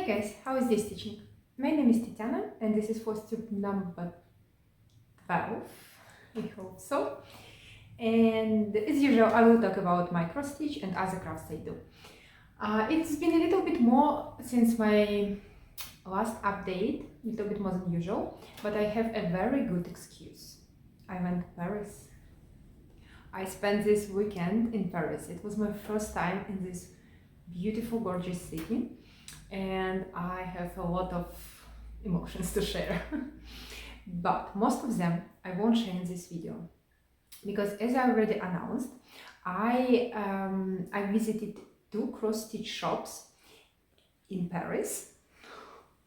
Hey guys, how is this stitching? My name is Tatiana and this is Flosstube number 12, I hope so. And as usual, I will talk about my cross stitch and other crafts I do. It's been a little bit more since my last update, a little bit more than usual, but I have a very good excuse. I went to Paris. I spent this weekend in Paris. It was my first time in this beautiful, gorgeous city, and I have a lot of emotions to share. But most of them I won't share in this video because, as I already announced, I visited 2 cross-stitch shops in Paris.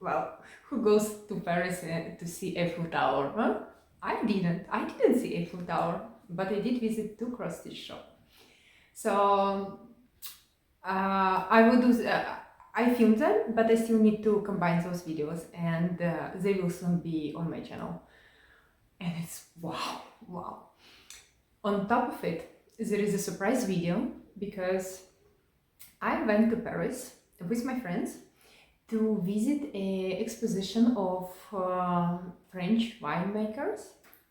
Well, who goes to Paris to see Eiffel Tower? Huh? I didn't see Eiffel Tower, but I did visit 2 cross-stitch shops. So I will do. I filmed them, but I still need to combine those videos, and they will soon be on my channel. And it's wow. On top of it, there is a surprise video because I went to Paris with my friends to visit an exposition of French winemakers,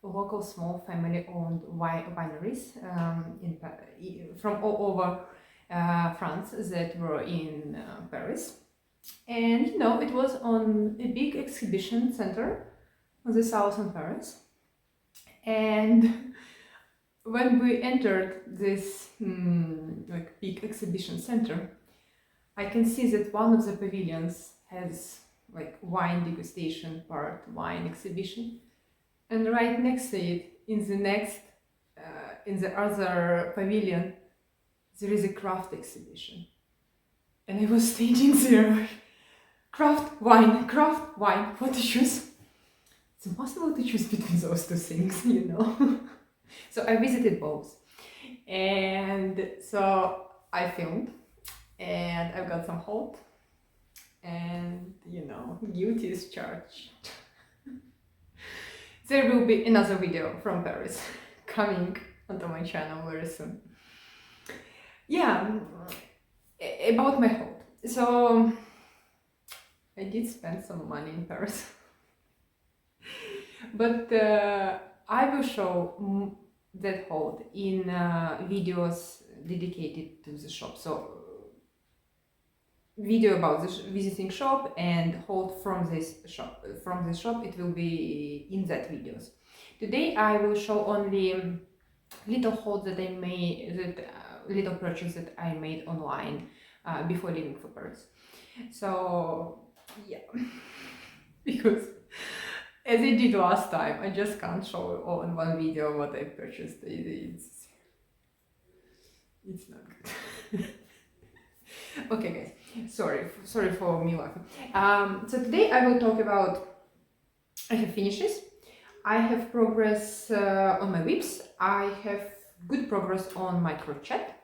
local small family-owned wineries from all over France that were in Paris. And you know, it was on a big exhibition center on the south of Paris. And when we entered this like big exhibition center, I can see that one of the pavilions has like wine degustation part, wine exhibition, and right next to it, in the other pavilion, there is a craft exhibition. And I was standing there, craft, wine, what to choose? It's impossible to choose between those 2 things, you know. So I visited both, and so I filmed, and I've got some hope, and you know, guilty is charged. There will be another video from Paris coming onto my channel very soon. Yeah, about my haul. So I did spend some money in Paris, but I will show that haul in videos dedicated to the shop. So video about the visiting shop and haul from this shop. It will be in that videos. Today I will show only little haul that I made, little purchase that I made online before leaving for Paris. So yeah, because as I did last time, I just can't show all in one video what I purchased. It's not good. Okay guys, sorry for me laughing. So today I will talk about, I have finishes, I have progress on my WIPs, I have good progress on my crochet,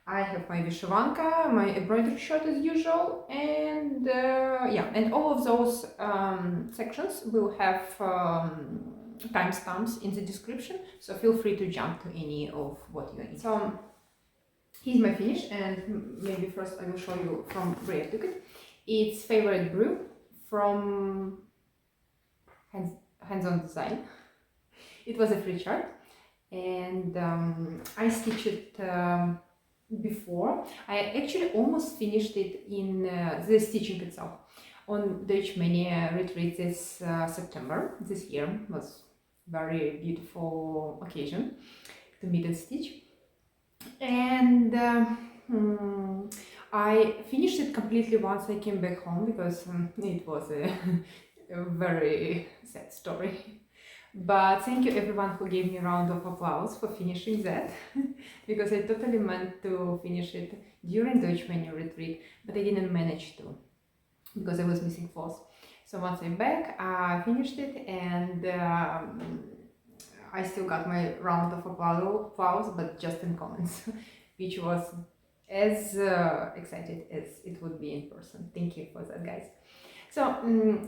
I have my Vyshyvanka, my embroidered shirt as usual, and yeah, and all of those sections will have timestamps in the description, so feel free to jump to any of what you need. So here's my finish, and maybe first I will show you from where I took it. It's Favorite Brew from Hands-On Design. It was a free chart, and I stitched it before. I actually almost finished it in the stitching itself on Deutsche Mania retreat this September this year. It was very beautiful occasion to meet and stitch. And I finished it completely once I came back home because it was a very sad story. But thank you everyone who gave me a round of applause for finishing that because I totally meant to finish it during Deutsche Mania retreat, but I didn't manage to because I was missing floss. So once I'm back, I finished it, and I still got my round of applause, but just in comments, which was as excited as it would be in person. Thank you for that, guys. So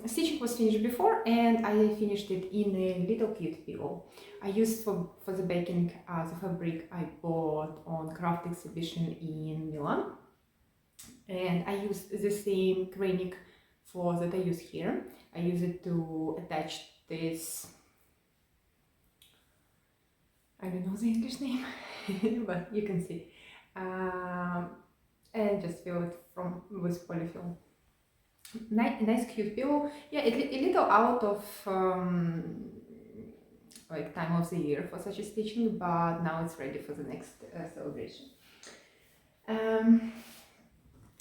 stitching was finished before, and I finished it in a little cute pillow. I used for the baking the fabric I bought on craft exhibition in Milan, and I used the same Crochet for that I use here. I use it to attach this, I don't know the English name, but you can see, and just fill it with polyfill. Nice cute pillow. Yeah, a little out of like time of the year for such a stitching, but now it's ready for the next celebration.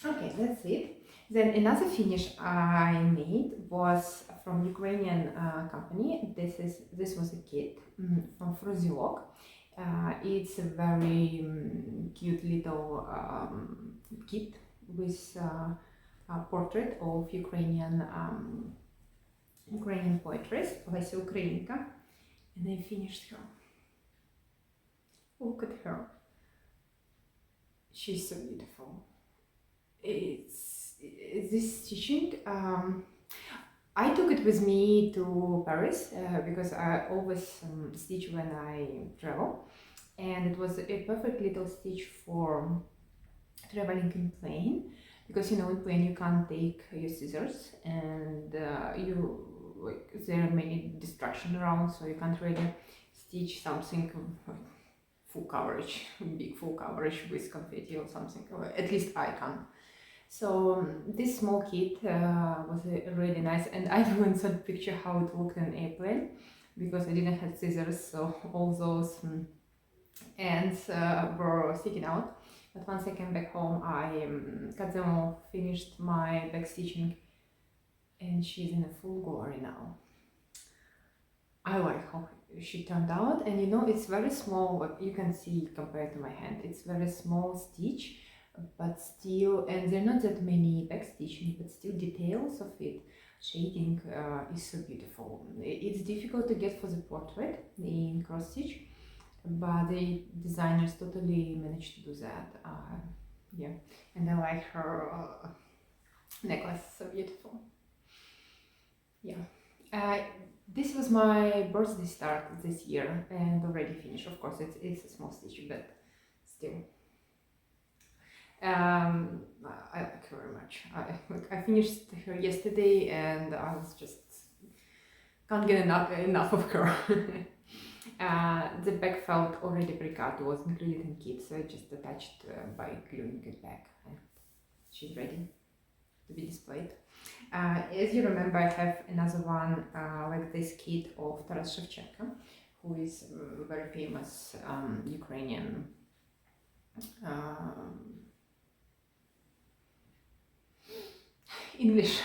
Okay, that's it. Then another finish I made was from Ukrainian company. This was a kit from Fruzelok. It's a very cute little kit with a portrait of Ukrainian poetess, Lesia Ukrainka, and I finished her. Look at her. She's so beautiful. It's this stitching. I took it with me to Paris because I always stitch when I travel, and it was a perfect little stitch for traveling in plane, because you know in plane you can't take your scissors, and there are many distractions around, so you can't really stitch something full coverage, big full coverage with confetti or something, or at least I can't. So this small kit was really nice, and I will insert picture how it looked in airplane, because I didn't have scissors, so all those ends were sticking out. But once I came back home, I cut them off, finished my back stitching, and she's in a full glory now. I like how she turned out, and you know it's very small, what you can see compared to my hand. It's very small stitch, but still, and there are not that many back stitching, but still details of it, shading is so beautiful. It's difficult to get for the portrait in cross stitch, but the designers totally managed to do that. Yeah, and I like her necklace, so beautiful. Yeah, this was my birthday start this year and already finished. Of course, it's a small stitch, but still. I like her very much. I finished her yesterday, and I was just can't get enough of her. The back felt already pre-cut, was included in kit, so I just attached by gluing it back, and she's ready to be displayed. As you remember, I have another one like this kit of Taras Shevchenko, who is a very famous Ukrainian English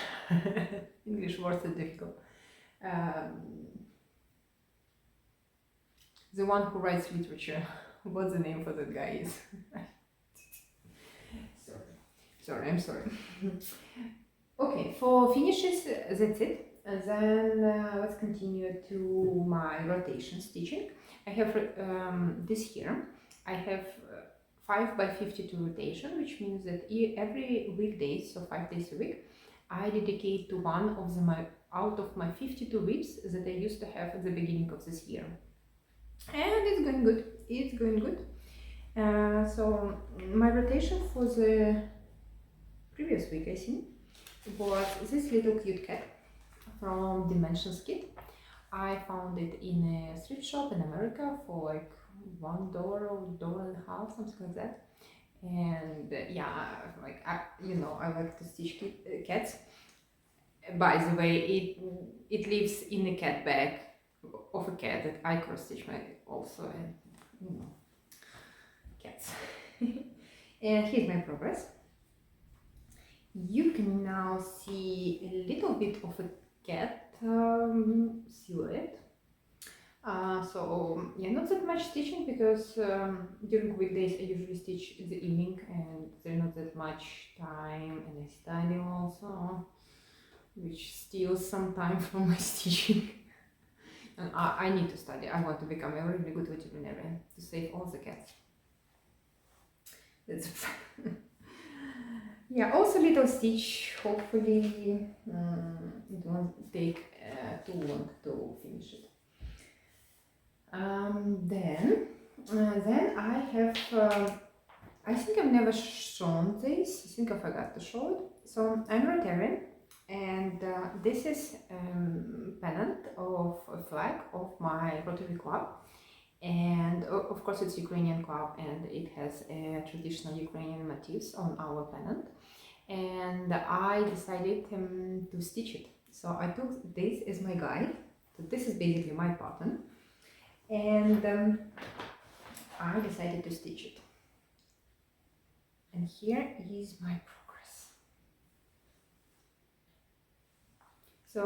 words are difficult. The one who writes literature. What's the name for that guy is? Sorry, I'm sorry. Okay, for finishes, that's it. Then let's continue to my rotation stitching. I have this here. I have 5x52 rotation, which means that every weekday, so 5 days a week, I dedicate to one of them out of my 52 WIPs that I used to have at the beginning of this year. And it's going good. It's going good. So my rotation for the previous week, I think, was this little cute cat from Dimensions Kit. I found it in a thrift shop in America for like $1 or $1.50, something like that. And yeah, like I like to stitch cats. By the way, it lives in a cat bag of a cat that I cross stitch also, and cats. And here's my progress. You can now see a little bit of a cat silhouette. So yeah, not that much stitching, because during weekdays I usually stitch in the evening, and there's not that much time, and I study also, which steals some time from my stitching. And I need to study. I want to become a really good veterinarian to save all the cats. That's yeah, also little stitch. Hopefully it won't take too long to finish it. Then I have, I think I've never shown this. I think I forgot to show it. So I'm Rotarian, and this is pennant of a flag of my Rotary Club, and of course it's Ukrainian club, and it has traditional Ukrainian motifs on our pennant, and I decided to stitch it. So I took this as my guide. So this is basically my pattern, and I decided to stitch it. And here is my progress. So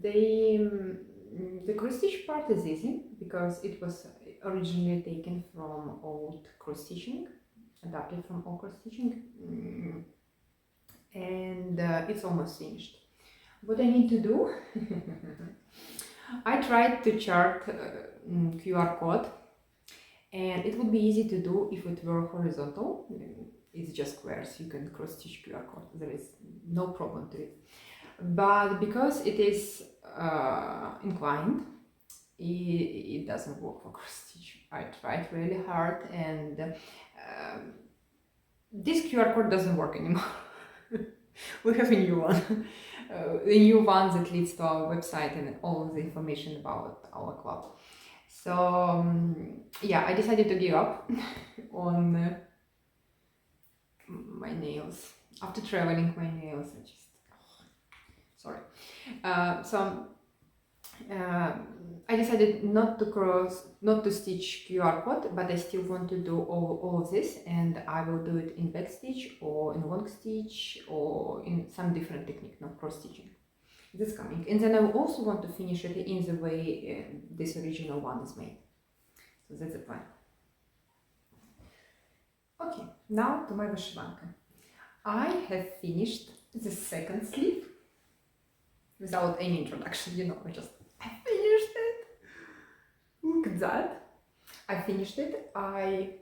the cross stitch part is easy because it was originally taken from old cross stitching, adapted from old cross stitching, and it's almost finished. What I need to do, I tried to chart QR code, and it would be easy to do if it were horizontal. It's just squares, you can cross stitch QR code, there is no problem to it. But because it is inclined, it doesn't work for cross stitch. I tried really hard, and this QR code doesn't work anymore. We have a new one. The new one that leads to our website and all of the information about our club. So yeah, I decided to give up on my nails. After traveling, my nails are just sorry. I decided not to stitch QR code, but I still want to do all of this, and I will do it in back stitch or in long stitch or in some different technique, not cross stitching. This coming, and then I will also want to finish it in the way this original one is made. So that's the plan. Okay, now to my Vyshyvanka. I have finished the second sleeve without any introduction, you know, I finished it. Look at that. I finished it. I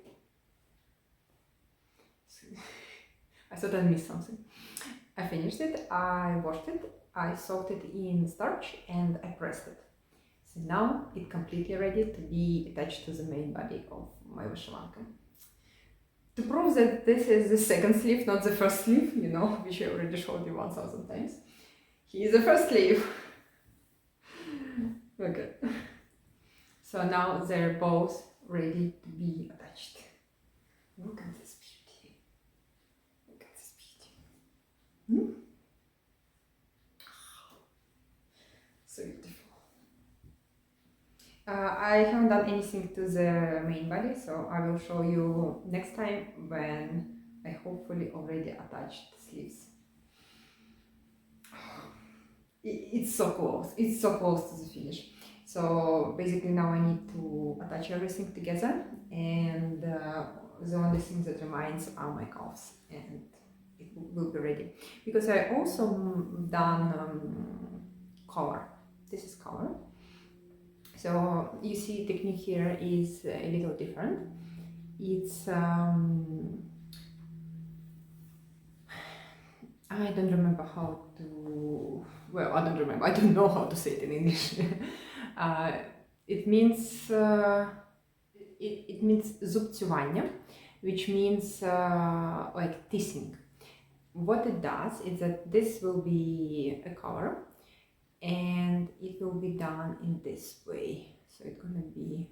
thought I missed something. I finished it, I washed it, I soaked it in starch, and I pressed it. So now it's completely ready to be attached to the main body of my Vyshyvanka. To prove that this is the second sleeve, not the first sleeve, you know, which I already showed you 1000 times. Here's the first sleeve. Okay. So now they're both ready to be attached. Look at this beauty. Look at this beauty. So beautiful. I haven't done anything to the main body, so I will show you next time when I hopefully already attached the sleeves. It's so close. It's so close to the finish. So basically now I need to attach everything together, and the only thing that remains are my calves, and it will be ready. Because I also done color. This is color. So you see technique here is a little different. It's I don't remember how to, well, I don't remember, I don't know how to say it in English. It means it means zubцювання, which means like teasing. What it does is that this will be a color, and it will be done in this way. So it's gonna be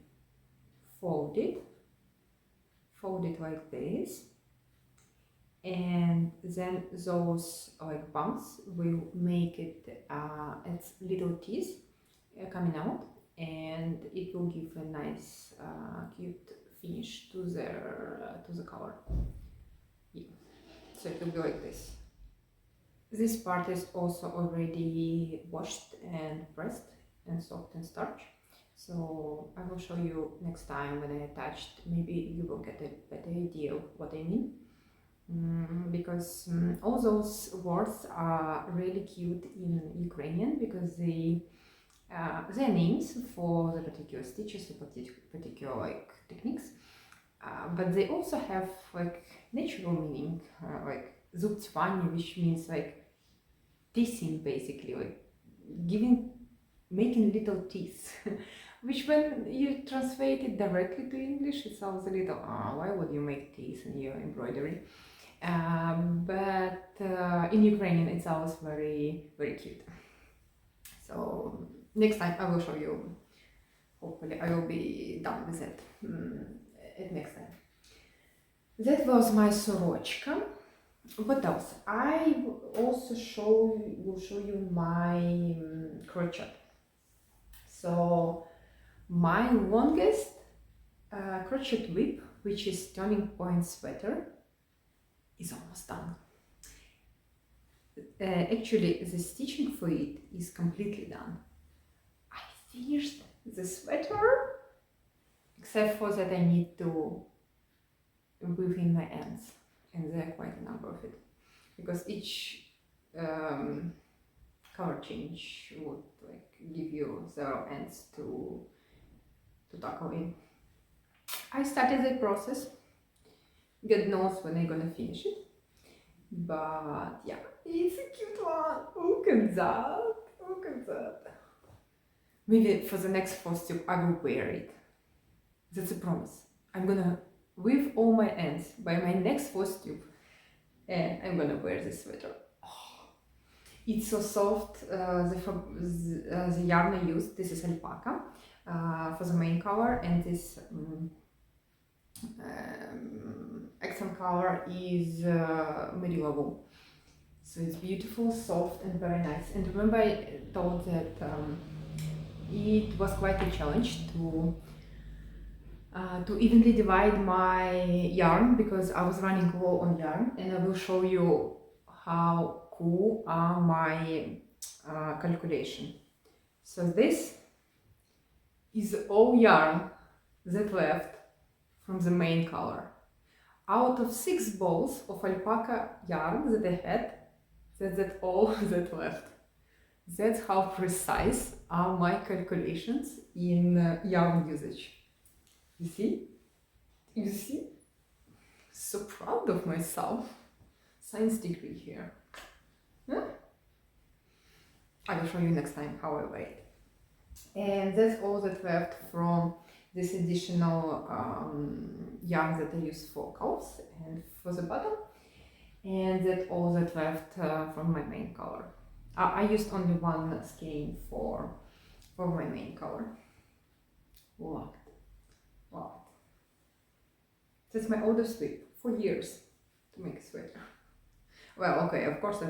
folded like this, and then those like bumps will make it its little teeth coming out, and it will give a nice cute finish to the color. Yeah. So it will be like this. This part is also already washed and pressed and soaked in starch. So I will show you next time when I attached. Maybe you will get a better idea of what I mean. Because all those words are really cute in Ukrainian, because they are names for the particular stitches, or particular like techniques, but they also have like natural meaning, like zubцювання, which means like teasing, basically, like making little teeth. Which when you translate it directly to English, it sounds a little, why would you make teeth in your embroidery? But in Ukrainian it sounds very, very cute. So next time I will show you. Hopefully I will be done with it at next time. That was my sorochka. What else? I will also will show you my crochet. So my longest crochet whip, which is turning point sweater, is almost done. Actually, the stitching for it is completely done. I finished the sweater, except for that I need to weave in my ends, and there are quite a number of it, because each color change would like give you several ends to tackle in. I started the process. God knows when I'm gonna finish it, but yeah, it's a cute one. Look at that! Look at that! Maybe for the next Flosstube I will wear it. That's a promise. I'm gonna weave all my ends by my next Flosstube, and I'm gonna wear this sweater. Oh, it's so soft. The yarn I used, this is alpaca for the main color, and this accent color is merino wool. So it's beautiful, soft, and very nice. And remember, I told that it was quite a challenge to evenly divide my yarn, because I was running low on yarn, and I will show you how cool are my calculation. So this is all yarn that left from the main color. Out of 6 balls of alpaca yarn that I had, that's all that left. That's how precise are my calculations in yarn usage. You see? You see? So proud of myself. Science degree here. Huh? I will show you next time how I weigh. And that's all that left from this additional yarn that I use for cuffs and for the bottom. And that's all that left from my main color. I used only one skein for my main color. Wow. Wow. That's my oldest whip for years to make a sweater. Well, okay, of course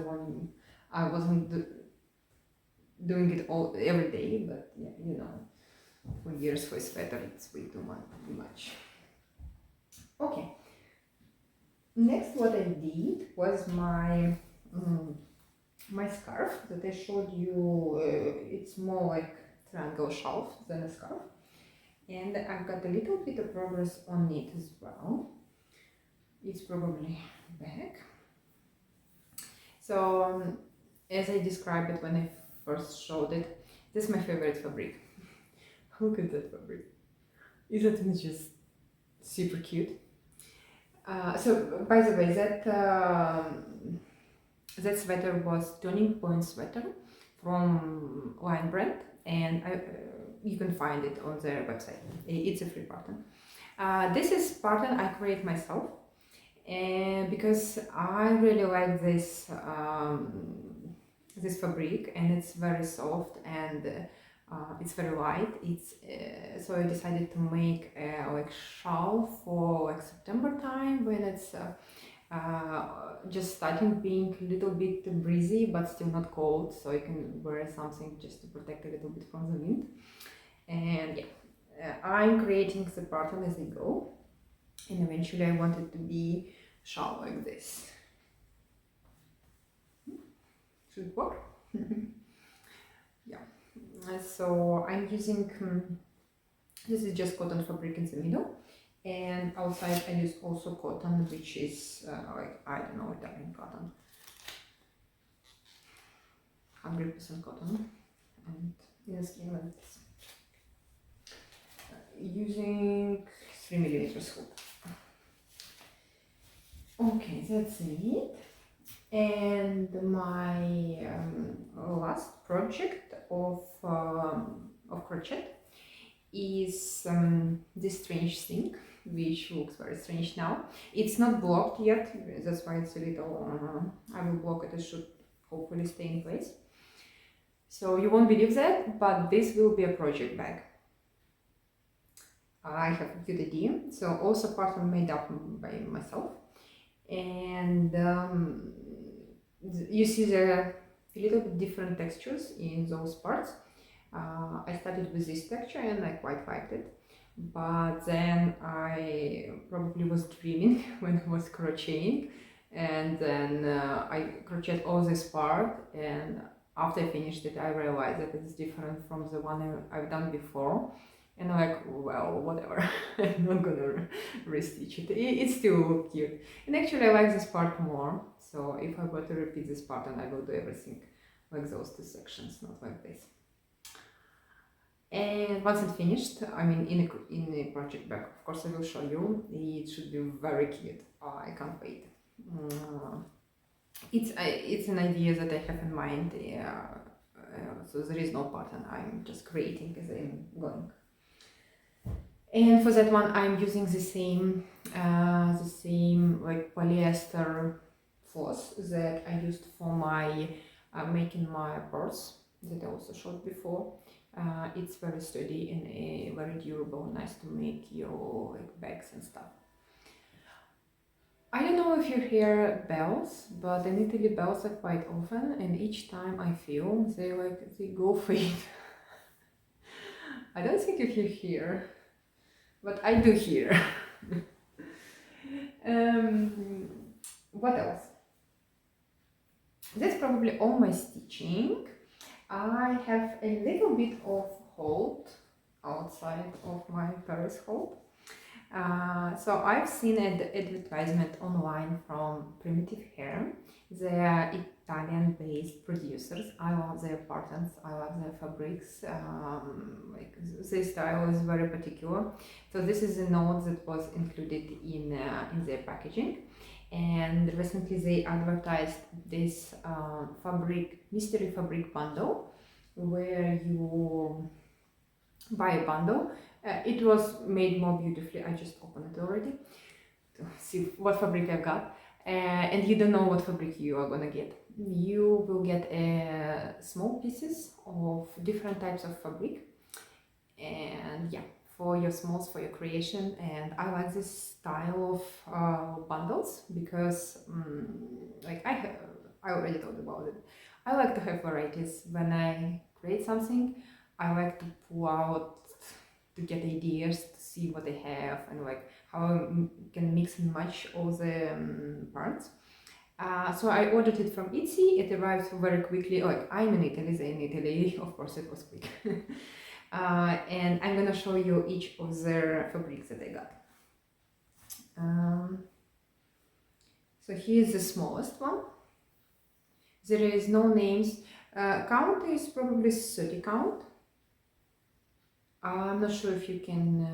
I wasn't doing it all every day, but yeah, you know, for years for a sweater it's way too much. Okay. Next, what I did was my my scarf that I showed you. It's more like triangle shawl than a scarf, and I've got a little bit of progress on it as well. It's probably back. So as I described it when I first showed it, this is my favorite fabric. Look at that fabric. Isn't it just super cute? So by the way, that sweater was Turning Point sweater from Line Brand, and you can find it on their website. It's a free pattern. This is pattern I create myself, and because I really like this this fabric, and it's very soft, and it's very light. It's so I decided to make a like shawl for like September time, when it's just starting being a little bit breezy but still not cold, so you can wear something just to protect a little bit from the wind. And yeah, I'm creating the pattern as I go, and eventually I want it to be shawl like this. Should it work? Yeah. So I'm using this is just cotton fabric in the middle, and outside I use also cotton, which is like, I don't know, Italian cotton, 100% cotton, and in a skein like this, using 3mm hook. Okay, that's it. And my last project of crochet is this strange thing, which looks very strange now. It's not blocked yet, that's why it's a little, I will block it, it should hopefully stay in place. So you won't believe that, but this will be a project bag. I have a good idea. So also part made up by myself, and you see the a little bit different textures in those parts. I started with this texture and I quite liked it, but then I probably was dreaming when I was crocheting, and then I crocheted all this part, and after I finished it I realized that it's different from the one I've done before, and I'm like, well, whatever. I'm not gonna restitch it. It still looks cute, and actually I like this part more, so if I were to repeat this pattern I will do everything like those two sections, not like this. And once it's finished, I mean in a project bag, of course I will show you. It should be very cute. Oh, I can't wait. It's an idea that I have in mind. So there is no pattern. I'm just creating as I'm going. And for that one, I'm using the same like polyester floss that I used for my making my purse that I also showed before. It's very sturdy and very durable, nice to make your like bags and stuff. I don't know if you hear bells, but in Italy bells are quite often, and each time I feel they go fade. I don't think if you hear, but I do hear. What else? That's probably all my stitching. I have a little bit of hold outside of my Paris hold. So I've seen an advertisement online from Primitive Hare. They are Italian-based producers. I love their patterns. I love their fabrics. Like their style is very particular. So this is a note that was included in their packaging. And recently they advertised this mystery fabric bundle, where you buy a bundle. It was made more beautifully. I just opened it already to see what fabric I've got. And you don't know what fabric you are gonna get. You will get small pieces of different types of fabric, and yeah, for your smalls, for your creation. And I like this style of bundles because like I already thought about it. I like to have varieties. When I create something, I like to pull out, to get ideas, to see what they have, and like how I can mix and match all the parts. So I ordered it from Etsy. It arrived very quickly. Like I'm in Italy, they're in Italy. Of course, it was quick. And I'm gonna show you each of their fabrics that I got. So here's the smallest one. There is no names. Count is probably 30 count. I'm not sure if you can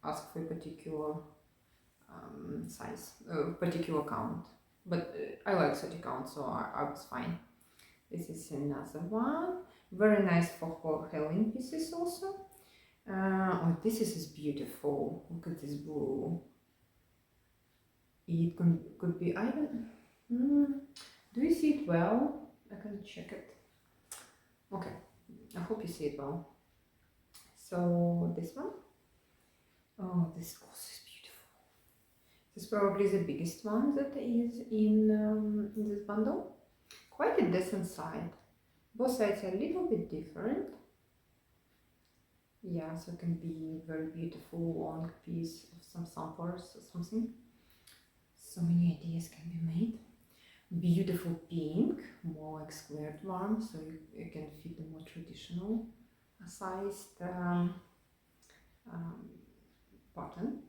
ask for a particular size, particular count, but I like 30 count, so I was fine. This is another one, very nice for Halloween pieces also. Oh, this is beautiful. Look at this blue. It could be, I don't. Do you see it well? I can check it. Okay, I hope you see it well. So this one. Oh, this also is beautiful. This is probably the biggest one that is in this bundle. Quite a decent size. Both sides are a little bit different. Yeah, so it can be very beautiful long piece of some sunflowers or something. So many ideas can be made. Beautiful pink, more like squared one, so you can fit the more traditional sized pattern.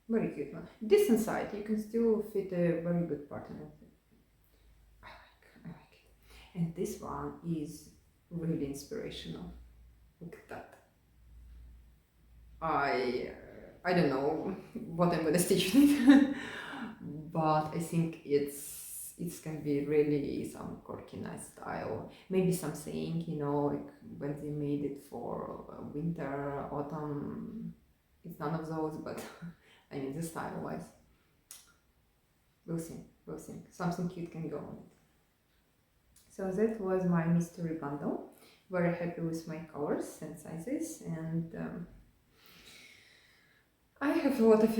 Very cute one. Decent size, you can still fit a very good pattern. I like it. And this one is really inspirational. Look at that. I don't know what I'm gonna stitch with it, but I think it's gonna be really some quirky, nice style. Maybe some saying, you know, like when they made it for winter, autumn. It's none of those, but I mean the style wise. We'll see. Something cute can go on it. So that was my mystery bundle. Very happy with my colors and sizes, and I have a lot of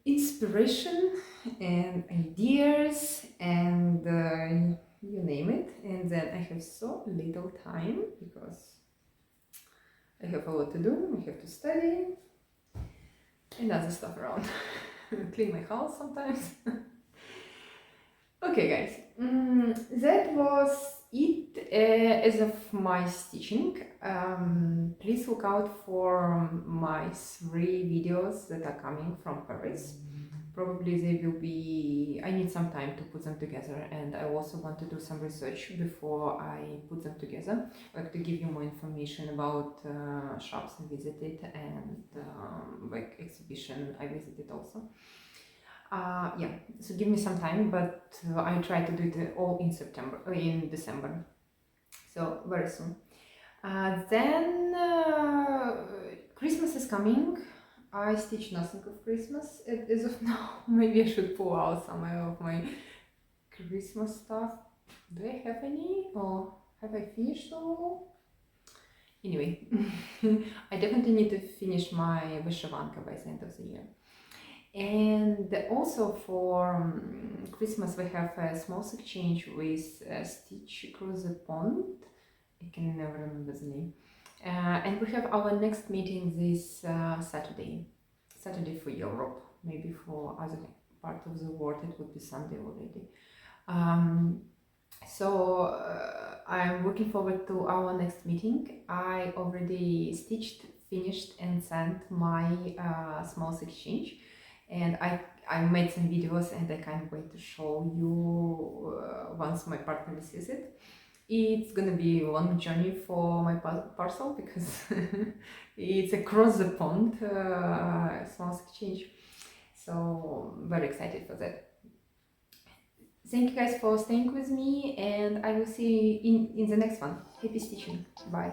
inspiration and ideas and you name it, and then I have so little time because I have a lot to do. I have to study and other stuff around. Clean my house sometimes. Okay guys, that was it as of my stitching. Please look out for my 3 videos that are coming from Paris. Probably they will be, I need some time to put them together, and I also want to do some research before I put them together, like to give you more information about shops I visited and like exhibition I visited also. Yeah, so give me some time, but I try to do it all in December, so very soon. Then Christmas is coming. I stitch nothing of Christmas as of now. Maybe I should pull out some of my Christmas stuff. Do I have any, or have I finished all? Anyway, I definitely need to finish my Vyshyvanka by the end of the year. And also for Christmas we have a small exchange with Stitch Across the Pond. I can never remember the name. And we have our next meeting this Saturday for Europe. Maybe for other part of the world it would be Sunday already. So I'm looking forward to our next meeting. I already stitched, finished and sent my small exchange, and I made some videos and I can't wait to show you once my partner sees it. It's gonna be a long journey for my parcel because it's across the pond, small exchange. So very excited for that. Thank you guys for staying with me, and I will see you in the next one. Happy stitching. Bye.